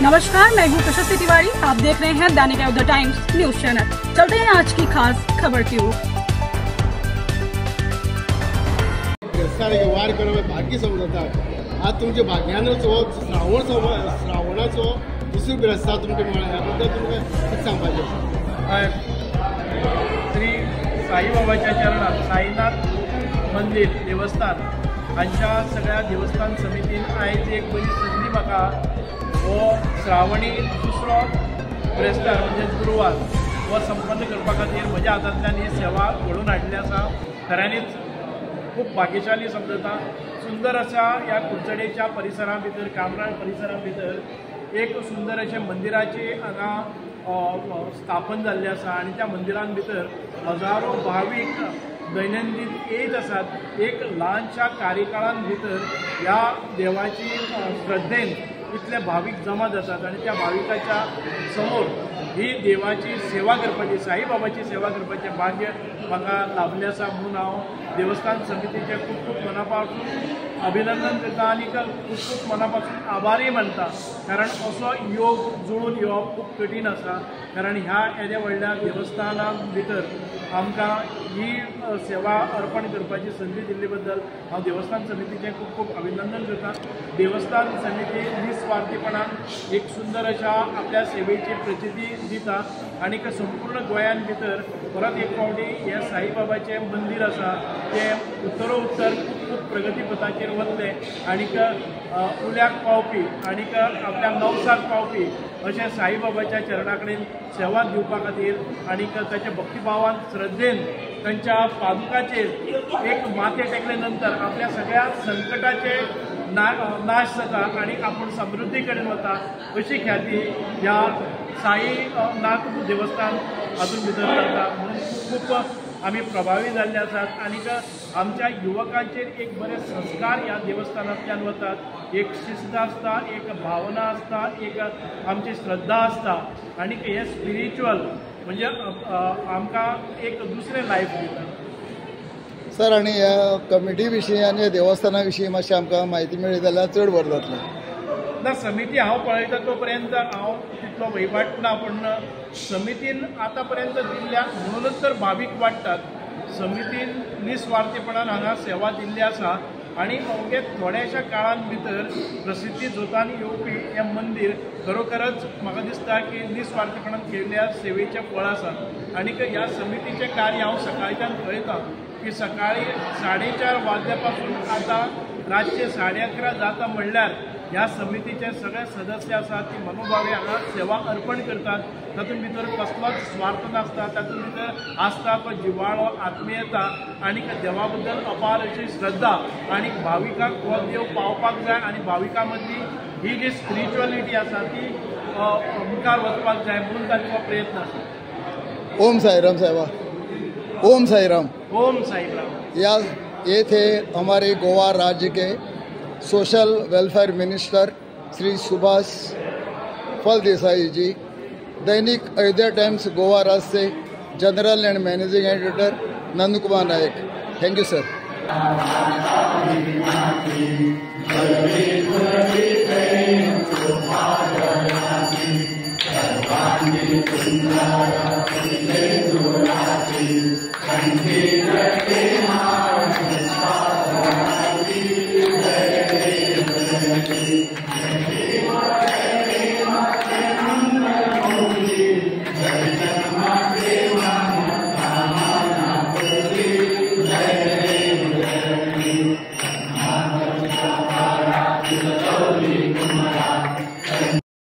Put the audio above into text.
नमस्कार, मैं हूँ प्रशस्ति तिवारी। आप देख रहे हैं दैनिक द टाइम्स न्यूज चैनल। चलते हैं आज की खास खबर की ओर। वार करप भाग्य समजतात। आज तुमचे भाग्यानचो श्रावणाचो दुसरो बिरस्ता तुमकां मेळ्ळा, ह्या बद्दल तुमकां कितें सांगपाचें आसा? श्री साईबाबाच्या चरणात साईनाथ मंदिर देवस्थान हांच्या सगळ्या देवस्थान समितीन आयज एक बरी संदी म्हाका हो श्रावणी दुसरो ब्रेस्तार म्हणजे गुरुवार हो संपन्न करपा खातीर म्हज्या हातांतल्यान ही सेवा घडोवन हाडली आसा। खऱ्यांनीच खूब भाग्यशाली समजता। सुंदर अशा ह्या कुडचडेच्या परिसरा भितर, कामराळ परिसरा भितर एक सुंदर अशें मंदिराची हांगा स्थापन जाल्लें आसा आनी त्या मंदिरान भितर हजारो भावीक दैनंदीन येत आसात। एक ल्हानशा कार्यकाळान भितर ह्या देवाची श्रद्धेन इतले भावीक जमा जातात आणि त्या भाविकाच्या समोर ही देवाची सेवा करपाची, साईबाबाची सेवा करपाचे भाग्य म्हाका लाभलें आसा म्हणून हांव देवस्थान समितीचे खूब खूब मनापासून अभिनंदन करता आणि खूब खूब मनापासून आभारी मानता। कारण असो योग जुळून येवप खूब कठीण आसा। कारण ह्या येद्या व्हडल्या देवस्थाना भितर आमकां ही सेवा अर्पण करपाची संदी दिल्ले बद्दल हांव देवस्थान समितीचें खूब खूब अभिनंदन करता। देवस्थान समिती निस्वार्थीपणान एक सुंदर अशा आपल्या सेवेची प्रचिती दिता आणि संपूर्ण गोंयान भितर परत एक फावटी हे साईबाबाचें मंदिर आसा तें उत्तरोत्तर खूब प्रगती पथाचेर वतलें आनीक उल्याक पावपी आनीक आपल्या नवसाक पावपी अशें साईबाबाच्या चरणा कडेन सेवा दिवपा खातीर आनीक ताच्या भक्तिभावान श्रद्धेन तांच्या पादुकाचेर एक माथे टेकले नंतर आपल्या सगळ्या संकटाचे नाश जाता आणि आपण समृद्धी कडेन वता अशी ख्याती ह्या साईनाथ देवस्थान हातूंत भितर जाता। म्हणून खूब आमी प्रभावी जाल्ले आसात आनीक आमच्या युवकांचेर एक बरे संस्कार ह्या देवस्थानांतल्यान वतात। एक शिस्त आसता, एक भावना आसता, एक आमची श्रद्धा आसता आनीक हे स्पिरिच्युअल म्हणजे आमकां एक दुसरें लायफ दिता। सर, आणि ह्या कमिटी विशीं आनी देवस्थाना विशीं मातशी आमकां म्हायती मेळ्ळी जाल्यार चड बरें जातलें। ना, समिती हांव पळयता तो पर्यंत हांव तितलो वैवाट ना, पण समितीन आतां पर्यंत दिल्ल्या म्हणूनच तर भावीक वाडटात। समितीन निस्वार्थीपणान हांगा सेवा दिल्ली आसा आणि अवघे थोड्याशा काळान भितर प्रसिद्धी जोतान येवपी हें मंदिर खरोखरच म्हाका दिसता की निस्वार्थीपणान केल्ल्या सेवेचें फळ आसा। आनीक ह्या समितीचें कार्य हांव सकाळच्यान पळयतां की सकाळी 4:30 वाजल्यापासून आता रातचे 11:30 जाता म्हणल्यार ह्या समितीचे सगळे सदस्य आसात ती मनोभावे हांगा सेवा अर्पण करतात। तातूंत भितर कसलोच स्वार्थ नासता, तातूंत भितर आसता तो जिवाळो, आत्मीयता आनीक देवा बद्दल अपार अशी श्रद्धा आनीक भाविकांक हो देव पावपाक जाय आणि भाविकां मदली ही जी स्पिरिच्युअलिटी आसा ती मुखार वचपाक जाय म्हणून तांचो प्रयत्न आसा। ओम साईराम साहिबा। ओम साईराम। ओम साईराम। ये थे हमारे गोवा राज्य के social welfare minister Shri Subhash Phaldesai ji. Dainik Ayodhya Times Goa राज्य से general and managing editor Nand Kumar Nayak. Thank you sir. Holy